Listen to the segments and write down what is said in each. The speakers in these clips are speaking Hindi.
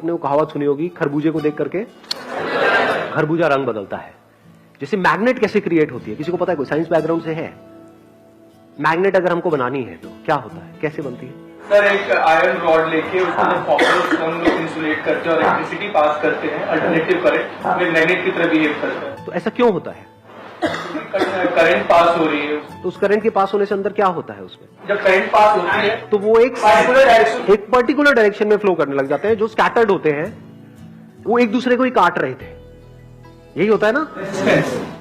आपने वो कहावत सुनी होगी, खरबूजे को देख करके खरबूजा रंग बदलता है। जैसे मैग्नेट कैसे क्रिएट होती है, किसी को पता है? कोई साइंस बैकग्राउंड से है? मैग्नेट अगर हमको बनानी है तो क्या होता है, कैसे बनती है? सर एक आयरन रॉड लेके उसमें कॉपर हम लोग इंसुलेट करते हैं और इलेक्ट्रिसिटी पास करते हैं, अल्टरनेटिव करंट में मैग्नेट की तरह बिहेव करता है। तो ऐसा क्यों होता है? करंट पास हो रही है, तो उस करंट के पास होने से अंदर क्या होता है उसमें? जब करंट पास होती है तो वो एक पर्टिकुलर डायरेक्शन में फ्लो करने लग जाते हैं। जो स्कैटर्ड होते हैं वो एक दूसरे को ही काट रहे थे, यही होता है ना?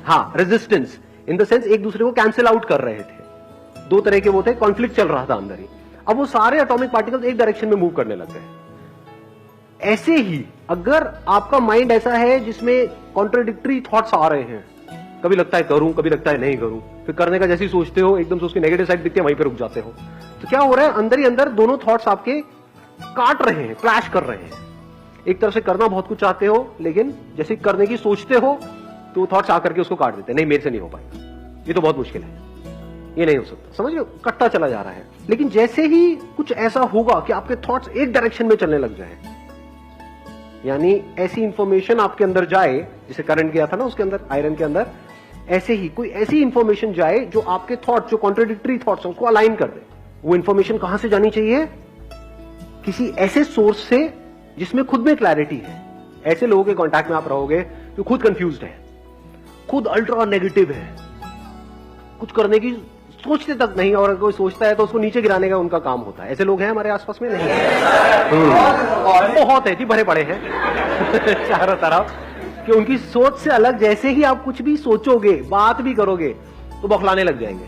हाँ, रेजिस्टेंस इन द सेंस एक दूसरे को कैंसिल आउट कर रहे थे। दो तरह के वो थे, कॉन्फ्लिक्ट चल रहा था अंदर ही। अब वो सारे एटॉमिक पार्टिकल्स एक डायरेक्शन में मूव करने लग गए। ऐसे ही अगर आपका माइंड ऐसा है जिसमें कॉन्ट्राडिक्टरी थॉट्स आ रहे हैं, कभी लगता है करूं, कभी लगता है नहीं करूं, फिर करने का जैसे ही सोचते हो एकदम से उसकी नेगेटिव साइड दिखती है, वहीं पे रुक जाते हो। तो क्या हो रहा है, अंदर ही अंदर दोनों थॉट्स आपके काट रहे हैं, क्लैश कर रहे हैं। एक तरफ से करना बहुत कुछ चाहते हो, लेकिन जैसे करने की सोचते हो तो थॉट्स आकर के उसको काट देते हैं। नहीं, मेरे से नहीं हो पाएगा, ये तो बहुत मुश्किल है, ये नहीं हो सकता, समझ लो, कटता चला जा रहा है। लेकिन जैसे ही कुछ ऐसा होगा कि आपके थॉट्स एक डायरेक्शन में चलने लग जाए, यानी ऐसी इंफॉर्मेशन आपके अंदर जाए, जैसे करंट गया था ना उसके अंदर, आयरन के अंदर, ऐसे ही कोई ऐसी इंफॉर्मेशन जाए जो आपके थॉट्स, जो कॉन्ट्राडिक्टरी थॉट्स हैं, उसको अलाइन कर दे। वो इंफॉर्मेशन कहां से जानी चाहिए? किसी ऐसे सोर्स से जिसमें खुद में क्लैरिटी है। ऐसे लोगों के कांटेक्ट में आप रहोगे जो खुद कंफ्यूज्ड है, खुद अल्ट्रा नेगेटिव है, कुछ करने की सोचते तक नहीं, और अगर कोई सोचता है तो उसको नीचे गिराने का उनका काम होता है। ऐसे लोग हैं हमारे आसपास में? नहीं बहुत है जी, भरे पड़े हैं चारों तरफ, कि उनकी सोच से अलग जैसे ही आप कुछ भी सोचोगे, बात भी करोगे तो बौखलाने लग जाएंगे।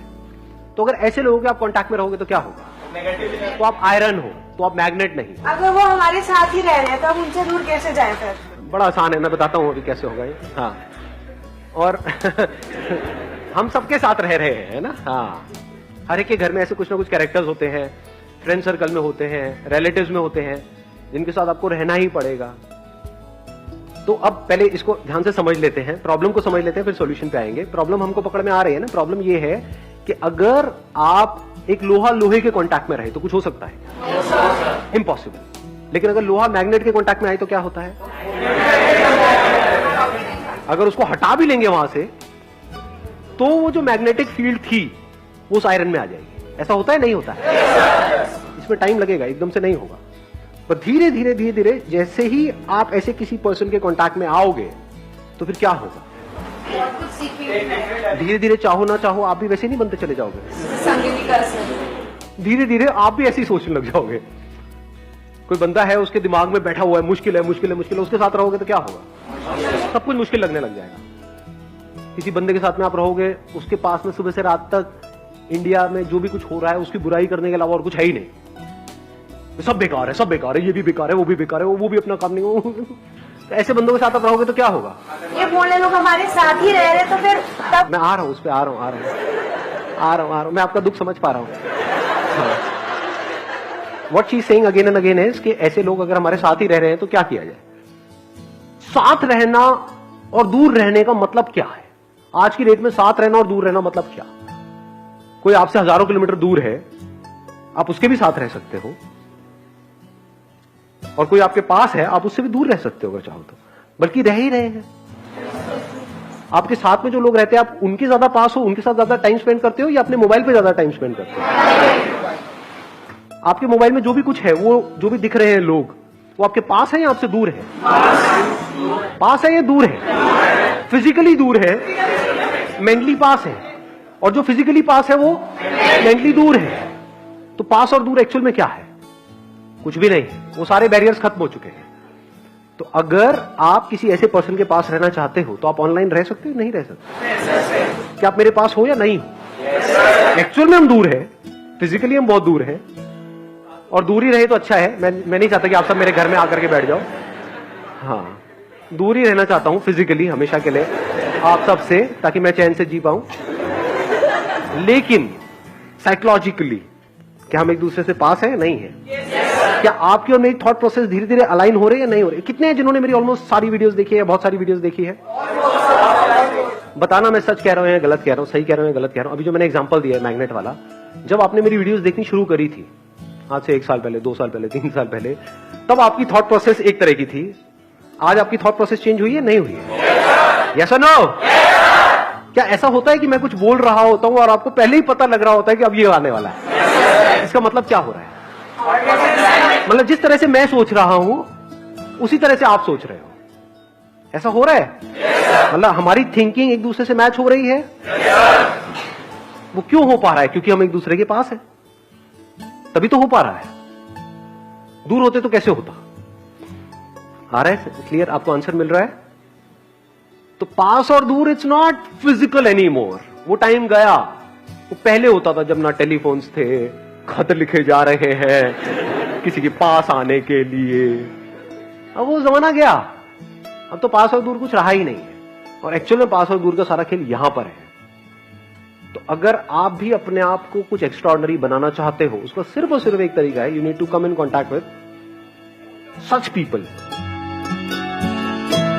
तो अगर ऐसे लोगों के आप कांटेक्ट में रहोगे तो क्या होगा? तो आप आयरन हो, तो आप मैग्नेट नहीं। अगर वो हमारे साथ ही रह रहे हैं तो हम उनसे दूर कैसे जाए? फिर बड़ा आसान है, मैं बताता हूँ अभी कैसे होगा ये। हाँ, और हम सबके साथ रह रहे हैं ना। हाँ, हर एक के घर में ऐसे कुछ ना कुछ कैरेक्टर्स होते हैं, फ्रेंड सर्कल में होते हैं, रिलेटिव्स में होते हैं, जिनके साथ आपको रहना ही पड़ेगा। तो अब पहले इसको ध्यान से समझ लेते हैं, प्रॉब्लम को समझ लेते हैं, फिर सॉल्यूशन पे आएंगे। प्रॉब्लम हमको पकड़ में आ रही है ना? प्रॉब्लम ये है कि अगर आप एक लोहा लोहे के कांटेक्ट में रहे तो कुछ हो सकता है? इम्पॉसिबल। लेकिन अगर लोहा मैग्नेट के कांटेक्ट में आए तो क्या होता है? अगर उसको हटा भी लेंगे वहां से तो वो जो मैग्नेटिक फील्ड थी वो उस आयरन में आ जाएगी। ऐसा होता है? नहीं होता है। इसमें टाइम लगेगा, एकदम से नहीं होगा, पर धीरे धीरे धीरे धीरे जैसे ही आप ऐसे किसी पर्सन के कांटेक्ट में आओगे तो फिर क्या होगा? धीरे धीरे, चाहो ना चाहो, आप भी वैसे नहीं बनते चले जाओगे। धीरे धीरे आप भी ऐसी सोचने लग जाओगे। कोई बंदा है, उसके दिमाग में बैठा हुआ है, मुश्किल है मुश्किल है मुश्किल है, उसके साथ रहोगे तो क्या होगा? सब कुछ मुश्किल लगने लग जाएगा। किसी बंदे के साथ में आप रहोगे, उसके पास में सुबह से रात तक इंडिया में जो भी कुछ हो रहा है उसकी बुराई करने के अलावा और कुछ है ही नहीं। सब बेकार है, सब बेकार है, ये भी बेकार है, वो भी बेकार है, वो भी अपना काम नहीं। तो ऐसे बंदों के साथ आप रहोगे तो क्या होगा? ये बोले लोग हमारे साथ ही रह रहे तो फिर तब मैं आ रहा हूं, उस पर आ रहा हूं, मैं आपका दुख समझ पा रहा हूं। What she is saying again and again is कि ऐसे लोग अगर हमारे साथ ही रह रहे हैं तो क्या किया जाए? साथ रहना और दूर रहने का मतलब क्या है? आज की डेट में साथ रहना और दूर रहना मतलब क्या? कोई आपसे हजारों किलोमीटर दूर है, आप उसके भी साथ रह सकते हो, और कोई आपके पास है, आप उससे भी दूर रह सकते हो अगर चाहो तो, बल्कि रह ही रहे हैं। आपके साथ में जो लोग रहते हैं, आप उनके ज्यादा पास हो, उनके साथ ज्यादा टाइम स्पेंड करते हो या अपने मोबाइल पे ज्यादा टाइम स्पेंड करते हो? आपके मोबाइल में जो भी कुछ है, वो जो भी दिख रहे हैं लोग, वो आपके पास है या आपसे दूर है? पास है या दूर है? फिजिकली दूर है, मेंटली पास है, और जो फिजिकली पास है वो मेंटली दूर है। तो पास और दूर एक्चुअल में क्या है? कुछ भी नहीं, वो सारे बैरियर्स खत्म हो चुके हैं। तो अगर आप किसी ऐसे पर्सन के पास रहना चाहते हो तो आप ऑनलाइन रह सकते हो? नहीं रह सकते। क्या आप मेरे पास हो या नहीं हो? एक्चुअल में हम दूर है, फिजिकली हम बहुत दूर है, और दूर ही रहे तो अच्छा है। मैं नहीं चाहता कि आप सब मेरे घर में आकर के बैठ जाओ। हाँ, दूर ही रहना चाहता हूं फिजिकली हमेशा के लिए आप सबसे, ताकि मैं चैन से जी पाऊं। लेकिन साइकोलॉजिकली क्या हम एक दूसरे से पास है? नहीं है। क्या आपकी और मेरी थॉट प्रोसेस धीरे धीरे अलाइन हो रही है? नहीं हो रही। कितने हैं जिन्होंने मेरी ऑलमोस्ट सारी वीडियोस देखी है, बहुत सारी वीडियोस देखी है? बताना मैं सच कह रहा हूं या गलत कह रहा हूं, सही कह रहा हूं या गलत कह रहा हूं। अभी जो मैंने एग्जांपल दिया है मैग्नेट वाला, जब आपने मेरी वीडियोस देखनी शुरू करी थी आज से 1 साल पहले, 2 साल पहले, 3 साल पहले, तब आपकी थॉट प्रोसेस एक तरह की थी, आज आपकी थॉट प्रोसेस चेंज हुई है, नहीं हुई है? यस और नो? क्या ऐसा होता है कि मैं कुछ बोल रहा होता हूं और आपको पहले ही पता लग रहा होता है कि अब ये आने वाला है? इसका मतलब क्या हो रहा है? मतलब जिस तरह से मैं सोच रहा हूं उसी तरह से आप सोच रहे हो, ऐसा हो रहा है? मतलब हमारी थिंकिंग एक दूसरे से मैच हो रही है। वो क्यों हो पा रहा है? क्योंकि हम एक दूसरे के पास है, तभी तो हो पा रहा है। दूर होते तो कैसे होता? आ रहा है? क्लियर? आपको आंसर मिल रहा है? तो पास और दूर it's not physical any more. वो टाइम गया। वो पहले होता था जब ना टेलीफोन्स थे, खत लिखे जा रहे हैं किसी के पास आने के लिए। अब वो जमाना गया। अब तो पास और दूर कुछ रहा ही नहीं है, और एक्चुअल में पास और दूर का सारा खेल यहां पर है। तो अगर आप भी अपने आप को कुछ एक्स्ट्राऑर्डिनरी बनाना चाहते हो, उसका सिर्फ और सिर्फ एक तरीका है, you need to come in contact with such people